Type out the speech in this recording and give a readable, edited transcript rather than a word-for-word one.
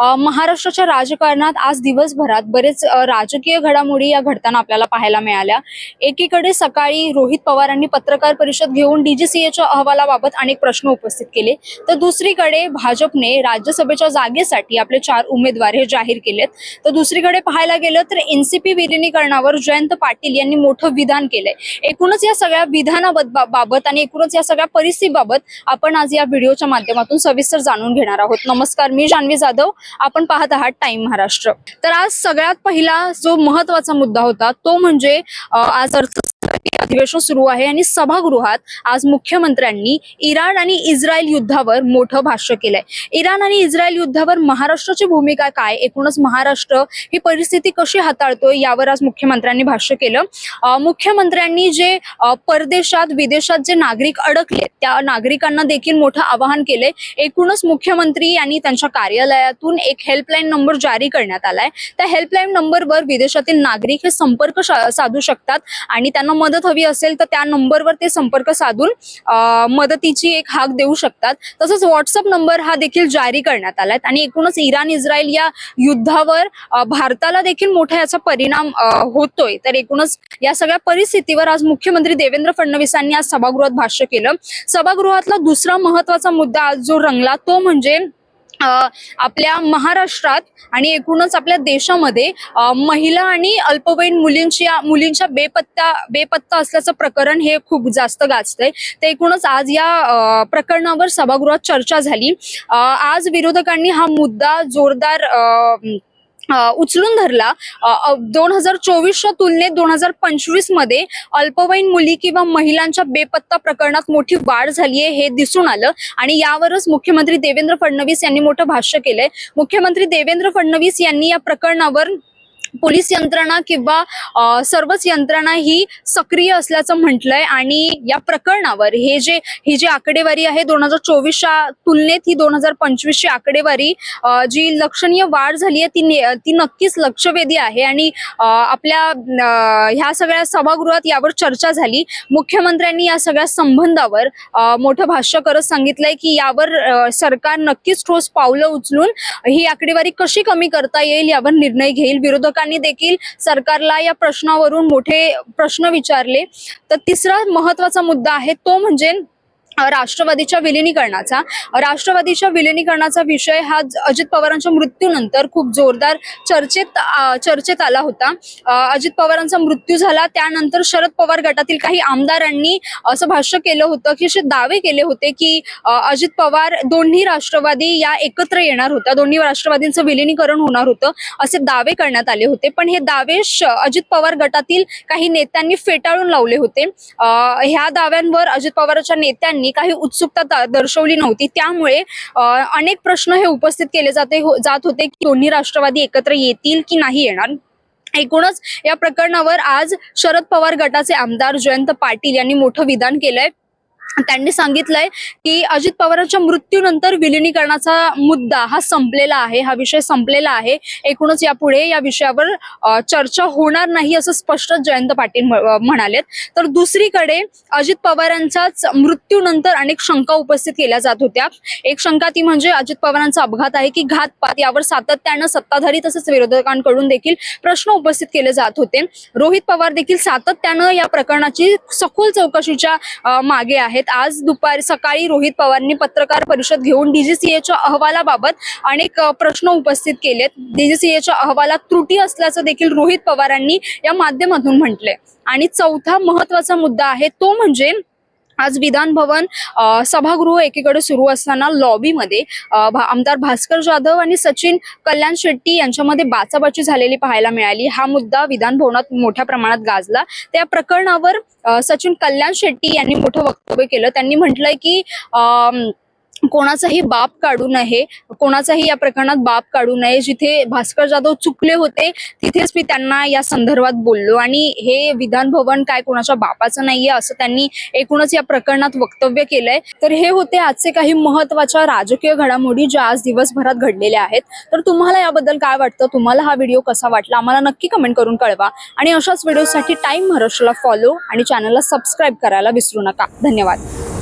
महाराष्ट्राच्या राजकारणात आज दिवसभरात बरेच राजकीय घडामोडी या घडताना आपल्याला पाहायला मिळाल्या। एकीकडे सकाळी रोहित पवारांनी पत्रकार परिषद घेऊन डीजीसीएच्या अहवालाबाबत अनेक प्रश्न उपस्थित केले, तर दुसरीकडे भाजपने राज्यसभेच्या जागेसाठी आपले 4 उमेदवार हे जाहीर केलेत। तर दुसरीकडे पाहायला गेलं तर एनसीपी विलिनीकरणावर जयंत पाटील यांनी मोठं विधान केलंय। एकूणच या सगळ्या विधानाबाबत आणि एकूणच या सगळ्या परिस्थितीबाबत आपण आज या व्हिडिओच्या माध्यमातून सविस्तर जाणून घेणार आहोत। नमस्कार, मी जान्हवी जाधव, आपण पाहत आहात टाइम महाराष्ट्र। तर आज सगळ्यात पहिला जो महत्त्वाचा मुद्दा होता तो म्हणजे आज अधिवेशन सुरू आहे आणि सभागृहात आज मुख्यमंत्र्यांनी इराण आणि इस्रायल युद्धावर मोठं भाष्य केलंय। इराण आणि इस्रायल युद्धावर महाराष्ट्राची भूमिका काय, एकूणच महाराष्ट्र ही परिस्थिती कशी हाताळतोय यावर आज मुख्यमंत्र्यांनी भाष्य केलं। मुख्यमंत्र्यांनी जे परदेशात विदेशात जे नागरिक अडकले त्या नागरिकांना देखील मोठं आवाहन केलंय। एकूणच मुख्यमंत्री आणि त्यांच्या कार्यालयातून एक हेल्पलाईन नंबर जारी करण्यात आलाय। त्या हेल्पलाईन नंबरवर विदेशातील नागरिक हे संपर्क साधू शकतात आणि त्यांना मदत हवी असेल तर त्या नंबरवर ते संपर्क साधून मदतीची एक हाक देऊ शकतात। तसंच व्हॉट्सअप नंबर हा देखील जारी करण्यात आलाय आणि एकूणच इराण इस्रायल या युद्धावर भारताला देखील मोठा याचा परिणाम होतोय। तर एकूणच या सगळ्या परिस्थितीवर आज मुख्यमंत्री देवेंद्र फडणवीसांनी आज सभागृहात भाष्य केलं। सभागृहातला दुसरा महत्त्वाचा मुद्दा आज जो रंगला तो म्हणजे आपल्या महाराष्ट्रात आणि एकूणच आपल्या देशामध्ये महिला आणि अल्पवयीन मुलींच्या बेपत्ता असल्याचं प्रकरण हे खूप जास्त गाजतंय। तर एकूणच आज या प्रकरणावर सभागृहात चर्चा झाली। आज विरोधकांनी हा मुद्दा जोरदार उचलून धरला। 2024च्या तुलनेत 2025 मध्ये अल्पवयीन मुली किंवा महिलांच्या बेपत्ता प्रकरणात मोठी वाढ झाली आहे हे दिसून आलं आणि यावरच मुख्यमंत्री देवेंद्र फडणवीस यांनी मोठं भाष्य केलंय। मुख्यमंत्री देवेंद्र फडणवीस यांनी या प्रकरणावर पोलीस यंत्रणा किंवा सर्वच यंत्रणा ही सक्रिय असल्याचं म्हटलंय आणि या प्रकरणावर ही जी आकडेवारी आहे 2024च्या तुलनेत ही 2025ची आकडेवारी जी लक्षणीय वाढ झाली आहे ती नक्कीच लक्षवेधी आहे आणि आपल्या ह्या सगळ्या सभागृहात यावर चर्चा झाली। मुख्यमंत्र्यांनी या सगळ्या संबंधावर मोठं भाष्य करत सांगितलंय की यावर सरकार नक्कीच ठोस पावलं उचलून ही आकडेवारी कशी कमी करता येईल यावर निर्णय घेईल। विरोधकांनी देखील सरकारला या प्रश्नावरून मोठे प्रश्न विचारले। तर तिसरा महत्त्वाचा मुद्दा आहे तो म्हणजे राष्ट्रवादीच्या विलिनीकरणाचा विषय हा अजित पवारांच्या मृत्यूनंतर खूप जोरदार चर्चेत आला होता। अजित पवारांचा मृत्यू झाला त्यानंतर शरद पवार गटातील काही आमदारांनी असं भाष्य केलं होतं की असे दावे केले होते की अजित पवार दोन्ही राष्ट्रवादी या एकत्र येणार होत्या, दोन्ही राष्ट्रवादींचं विलिनीकरण होणार होतं असे दावे करण्यात आले होते। पण हे दावे अजित पवार गटातील काही नेत्यांनी फेटाळून लावले होते। ह्या दाव्यांवर अजित पवारच्या नेत्यांनी काही उत्सुकता दर्शवली नव्हती, त्यामुळे अनेक प्रश्न हे उपस्थित केले जात होते की दोन्ही राष्ट्रवादी एकत्र येतील की नाही येणार। एकूणच या प्रकरणावर आज शरद पवार गटाचे आमदार जयंत पाटील यांनी मोठं विधान केलंय। त्यांनी सांगितलंय की अजित पवारांच्या मृत्यूनंतर विलिनीकरणाचा मुद्दा हा संपलेला आहे, हा विषय संपलेला आहे। एकूणच यापुढे या विषयावर चर्चा होणार नाही असं स्पष्ट जयंत पाटील म्हणालेत। तर दुसरीकडे अजित पवारांच्याच मृत्यूनंतर अनेक शंका उपस्थित केल्या जात होत्या। एक शंका ती म्हणजे अजित पवारांचा अपघात आहे की घातपात, यावर सातत्यानं सत्ताधारी तसेच विरोधकांकडून देखील प्रश्न उपस्थित केले जात होते। रोहित पवार देखील सातत्यानं या प्रकरणाची सखोल चौकशीच्या मागे आहेत। आज सकाळी रोहित पवारांनी पत्रकार परिषद घेऊन डीजीसीएच्या अहवालाबाबत अनेक प्रश्न उपस्थित केलेत। डीजीसीएच्या अहवालात त्रुटी असल्याचं देखील रोहित पवारांनी या माध्यमातून म्हटलंय। आणि चौथा महत्त्वाचा मुद्दा आहे तो म्हणजे आज विधान भवन सभागृह एकीकडे सुरू असताना लॉबीमध्ये आमदार भास्कर जाधव आणि सचिन कल्याण शेट्टी यांच्यामध्ये बाचाबाची झालेली पाहायला मिळाली। हा मुद्दा विधान भवनात मोठ्या प्रमाणात गाजला। त्या प्रकरणावर सचिन कल्याण शेट्टी यांनी मोठं वक्तव्य केलं। त्यांनी म्हटलंय की कोणाचाही बाप काढू नये, कोणाचाही या प्रकरणात बाप काढू नये। जिथे भास्कर जाधव चुकले होते तिथेच मी त्यांना या संदर्भात बोललो आणि हे विधान भवन काय कोणाच्या बापाचं नाहीये असं त्यांनी एकूणच या प्रकरणात वक्तव्य केलंय। तर हे होते आजचे काही महत्त्वाच्या राजकीय घडामोडी ज्या आज दिवसभरात घडलेल्या आहेत। तर तुम्हाला याबद्दल काय वाटतं, तुम्हाला हा व्हिडिओ कसा वाटला आम्हाला नक्की कमेंट करून कळवा आणि अशाच व्हिडिओसाठी टाइम महाराष्ट्राला फॉलो आणि चॅनलला सबस्क्राईब करायला विसरू नका। धन्यवाद।